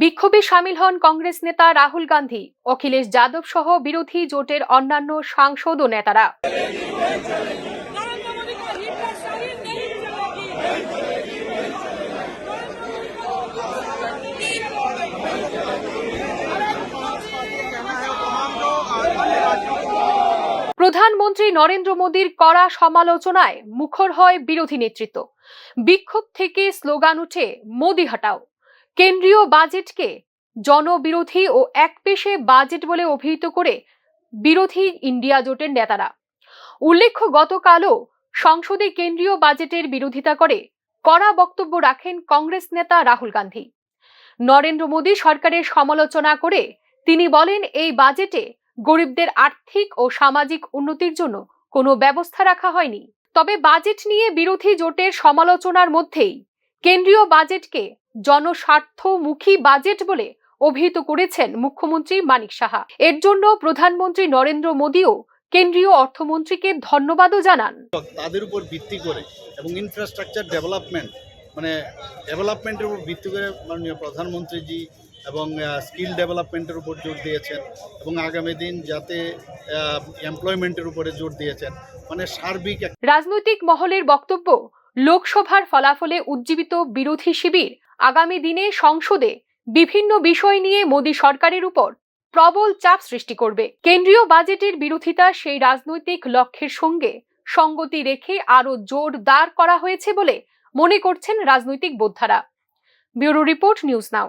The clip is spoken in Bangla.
বিক্ষোভে শামিল হন কংগ্রেস নেতা রাহুল গান্ধী, অখিলেশ যাদব সহ বিরোধী জোটের অন্যান্য সাংসদ ও নেতারা। প্রধানমন্ত্রী নরেন্দ্র মোদীর কড়া সমালোচনায় মুখর হয় বিরোধী নেতৃত্ব। বিক্ষোভ থেকে স্লোগান উঠে মোদি হটাও। কেন্দ্রীয় বাজেটকে জনবিরোধী ও একপেশে বাজেট বলে অভিহিত করে বিরোধী ইন্ডিয়া জোটের নেতারা। উল্লেখ্য, গতকালও সংসদে কেন্দ্রীয় বাজেটের বিরোধিতা করে কড়া বক্তব্য রাখেন কংগ্রেস নেতা রাহুল গান্ধী। নরেন্দ্র মোদী সরকারের সমালোচনা করে তিনি বলেন, এই বাজেটে গরিবদের আর্থিক ও সামাজিক উন্নতির জন্য কোনো ব্যবস্থা রাখা হয়নি। তবে বাজেট নিয়ে বিরোধী জোটের সমালোচনার মধ্যেই কেন্দ্রীয় বাজেটকে জনস্বার্থমুখী বাজেট বলে অভিহিত করেছেন মুখ্যমন্ত্রী মানিক সাহা। এর জন্য প্রধানমন্ত্রী নরেন্দ্র মোদীও কেন্দ্রীয় অর্থমন্ত্রীকে ধন্যবাদও জানান। তাদের উপর ভিত্তি করে এবং ইনফ্রাস্ট্রাকচার ডেভেলপমেন্টের উপর ভিত্তি করে মাননীয় প্রধানমন্ত্রীজি এবং স্কিল ডেভেলপমেন্টের উপর জোর দিয়েছেন এবং আগামী দিন যাতে এমপ্লয়মেন্টের উপরে জোর দিয়েছেন। মানে সার্বিক রাজনৈতিক মহলের বক্তব্য, লোকসভার ফলাফলে উজ্জীবিত বিরোধী শিবির আগামী দিনে সংসদে বিভিন্ন বিষয় নিয়ে মোদী সরকারের উপর প্রবল চাপ সৃষ্টি করবে। কেন্দ্রীয় বাজেটের বিরোধিতা সেই রাজনৈতিক লক্ষ্যের সঙ্গে সঙ্গতি রেখে আরো জোরদার করা হয়েছে বলে মনে করছেন রাজনৈতিক বোদ্ধারা। ব্যুরো রিপোর্ট, নিউজ নাও।